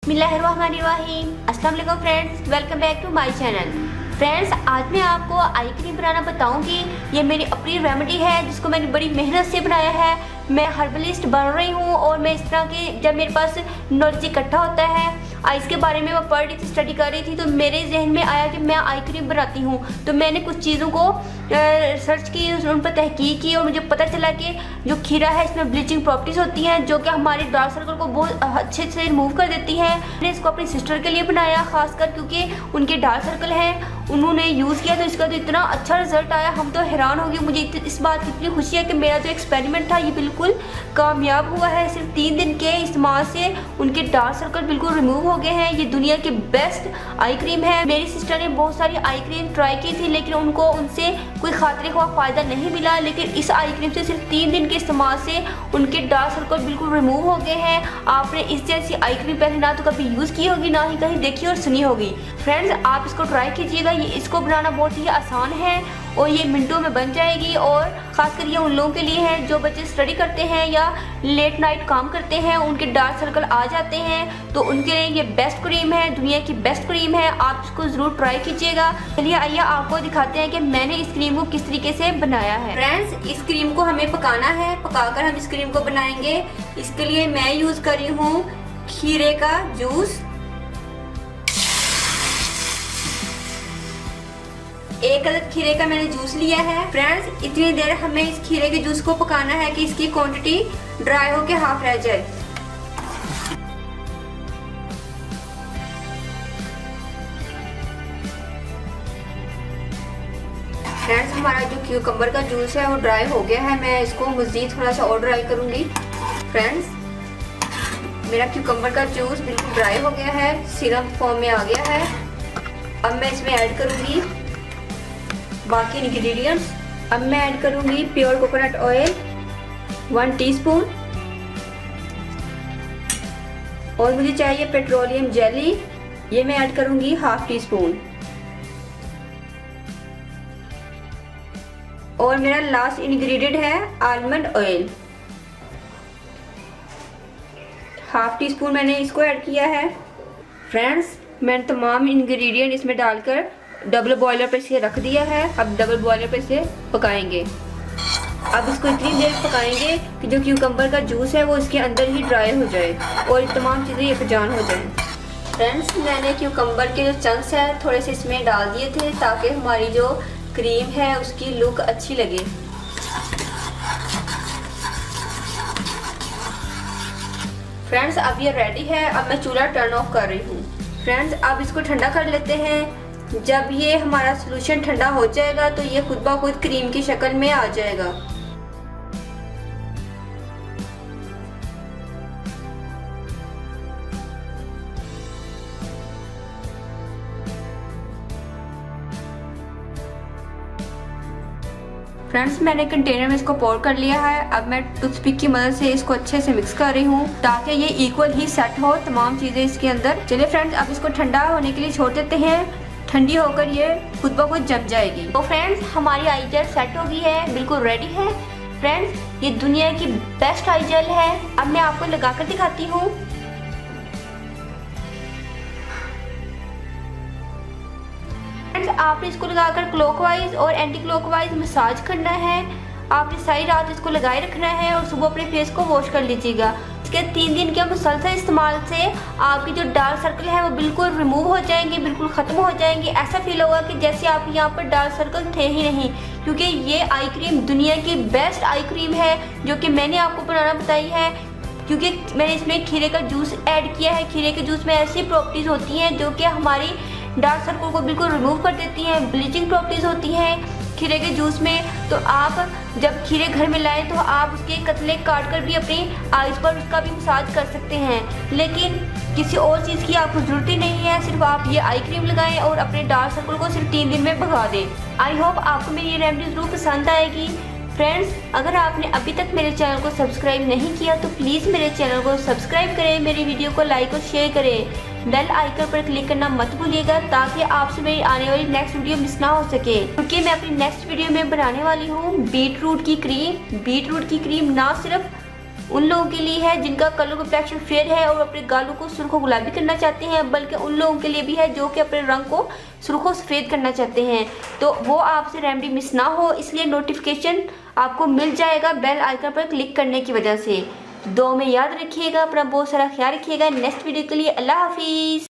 बिस्मिल्लाहिर्रहमानिर्रहीम। अस्सलाम वालेकुम friends, welcome back to my channel. Friends, आज मैं आपको आई क्रीम बनाना बताऊंगी। ये मेरी अपनी रेमेडी है जिसको मैंने बड़ी मेहनत से बनाया है। मैं हर्बलिस्ट बन रही हूँ और मैं इस तरह की जब मेरे पास नॉलेज इकट्ठा होता है आइस के बारे में मैं पढ़ रही थी, स्टडी कर रही थी, तो मेरे जहन में आया कि मैं आई क्रीम बनाती हूँ। तो मैंने कुछ चीज़ों को सर्च की, उन पर तहकीक की और मुझे पता चला कि जो खीरा है इसमें ब्लीचिंग प्रॉपर्टीज़ होती हैं जो कि हमारे डार्क सर्कल को बहुत अच्छे से रिमूव कर देती हैं। मैंने इसको अपनी सिस्टर के लिए बनाया खासकर क्योंकि उनके डार्क सर्कल हैं, उन्होंने यूज़ किया तो इसका तो इतना अच्छा रिजल्ट आया, हम तो हैरान हो गए। मुझे इस बात की इतनी खुशी है कि मेरा जो एक्सपेरिमेंट था ये बिल्कुल कामयाब हुआ है। सिर्फ 3 दिन के इस्तेमाल से उनके डार्क सर्कल बिल्कुल रिमूव हो गए हैं। ये दुनिया की बेस्ट आई क्रीम है। मेरी सिस्टर ने बहुत सारी आई क्रीम ट्राई की थी लेकिन उनको उनसे कोई खातिर ख्वाह फ़ायदा नहीं मिला, लेकिन इस आई क्रीम से सिर्फ 3 दिन के इस्तेमाल से उनके डार्क सर्कल बिल्कुल रिमूव हो गए हैं। आपने इस जैसी आई क्रीम पहले ना तो कभी यूज़ की होगी ना ही कहीं देखी और सुनी होगी। फ्रेंड्स, आप इसको ट्राई कीजिएगा। ये इसको बनाना बहुत ही आसान है और ये मिनटों में बन जाएगी। और ख़ासकर ये उन लोगों के लिए है जो बच्चे स्टडी करते हैं या लेट नाइट काम करते हैं, उनके डार्क सर्कल आ जाते हैं, तो उनके लिए ये बेस्ट क्रीम है, दुनिया की बेस्ट क्रीम है। आप इसको ज़रूर ट्राई कीजिएगा। चलिए आइए आपको दिखाते हैं कि मैंने इस क्रीम को किस तरीके से बनाया है। फ्रेंड्स, इस क्रीम को हमें पकाना है, पकाकर हम इस क्रीम को बनाएंगे। इसके लिए मैं यूज़ कर रही हूँ खीरे का जूस। 1 अदद खीरे का मैंने जूस लिया है। फ्रेंड्स, इतनी देर हमें इस खीरे के जूस को पकाना है कि इसकी क्वांटिटी ड्राई होके हाफ रह जाए। फ्रेंड्स, हमारा जो क्यूकम्बर का जूस है वो ड्राई हो गया है। मैं इसको मज़ीद थोड़ा सा और ड्राई करूंगी। फ्रेंड्स, मेरा क्यूकम्बर का जूस बिल्कुल ड्राई हो गया है, सिरप फॉर्म में आ गया है। अब मैं इसमें ऐड करूंगी बाकी इंग्रेडिएंट्स। अब मैं ऐड करूंगी प्योर कोकोनट ऑयल 1 टीस्पून और मुझे चाहिए पेट्रोलियम जेली, ये मैं ऐड करूंगी हाफ टी स्पून। और मेरा लास्ट इंग्रेडिएंट है almond oil, half tea spoon मैंने इसको ऐड किया है। फ्रेंड्स, मैंने तमाम इंग्रेडिएंट इसमें डालकर डबल बॉयलर पर इसे रख दिया है। अब डबल बॉयलर पर इसे पकाएंगे। अब इसको इतनी देर पकाएंगे कि जो क्यूकम्बर का जूस है वो इसके अंदर ही ड्राई हो जाए और तमाम चीज़ें यकजान हो जाएं। फ्रेंड्स, मैंने क्यूकम्बर के जो चंक्स हैं थोड़े से इसमें डाल दिए थे ताकि हमारी जो क्रीम है उसकी लुक अच्छी लगे। फ्रेंड्स, अब ये रेडी है। अब मैं चूल्हा टर्न ऑफ कर रही हूँ। फ्रेंड्स, अब इसको ठंडा कर लेते हैं। जब ये हमारा सॉल्यूशन ठंडा हो जाएगा तो ये खुद ब खुद क्रीम की शक्ल में आ जाएगा। फ्रेंड्स, मैंने कंटेनर में इसको पोर कर लिया है। अब मैं टूथपिक की मदद से इसको अच्छे से मिक्स कर रही हूँ ताकि ये इक्वल ही सेट हो तमाम चीज़ें इसके अंदर। चलिए फ्रेंड्स, अब इसको ठंडा होने के लिए छोड़ देते हैं। ठंडी होकर ये खुद ब खुद जम जाएगी। तो फ्रेंड्स, हमारी आई जेल सेट हो गई है, बिल्कुल रेडी है। फ्रेंड्स, ये दुनिया की बेस्ट आई जेल है। अब मैं आपको लगाकर दिखाती हूँ। आपने इसको लगाकर क्लॉकवाइज और एंटी क्लॉकवाइज मसाज करना है। आपने सारी रात इसको लगाए रखना है और सुबह अपने फेस को वॉश कर लीजिएगा। इसके 3 दिन के मुसलसल इस्तेमाल से आपकी जो डार्क सर्कल है वो बिल्कुल रिमूव हो जाएंगे, बिल्कुल ख़त्म हो जाएंगे। ऐसा फील होगा कि जैसे आप यहाँ पर डार्क सर्कल थे ही नहीं, क्योंकि ये आई क्रीम दुनिया की बेस्ट आई क्रीम है जो कि मैंने आपको बनाना बताई है। क्योंकि मैंने इसमें खीरे का जूस ऐड किया है। खीरे के जूस में ऐसी प्रॉपर्टीज़ होती हैं जो कि हमारी डार्क सर्कल को बिल्कुल रिमूव कर देती हैं। ब्लीचिंग प्रॉपर्टीज़ होती हैं खीरे के जूस में। तो आप जब खीरे घर में लाएं तो आप उसके कतले काट कर भी अपनी आइज पर उसका भी मसाज कर सकते हैं, लेकिन किसी और चीज़ की आपको ज़रूरत ही नहीं है। सिर्फ आप ये आई क्रीम लगाएं और अपने डार्क सर्कल को सिर्फ 3 दिन में भगा दें। आई होप आपको मेरी ये रेमेडी ज़रूर पसंद आएगी। फ्रेंड्स, अगर आपने अभी तक मेरे चैनल को सब्सक्राइब नहीं किया तो प्लीज़ मेरे चैनल को सब्सक्राइब करें, मेरी वीडियो को लाइक और शेयर करें। बेल आइकन पर क्लिक करना मत भूलिएगा ताकि आपसे मेरी आने वाली नेक्स्ट वीडियो मिस ना हो सके, क्योंकि मैं अपनी नेक्स्ट वीडियो में बनाने वाली हूँ बीट रूट की क्रीम। बीट रूट की क्रीम ना सिर्फ उन लोगों के लिए है जिनका कलर कॉम्प्लेक्शन फेयर है और अपने गालों को सुर्खों गुलाबी करना चाहते हैं, बल्कि उन लोगों के लिए भी है जो कि अपने रंग को सुर्खों सफ़ेद करना चाहते हैं। तो वो आपसे रेमेडी मिस ना हो, इसलिए नोटिफिकेशन आपको मिल जाएगा बेल आइकन पर क्लिक करने की वजह से। दो में याद रखिएगा, अपना बहुत सारा ख्याल रखिएगा। नेक्स्ट वीडियो के लिए अल्लाह हाफिज़।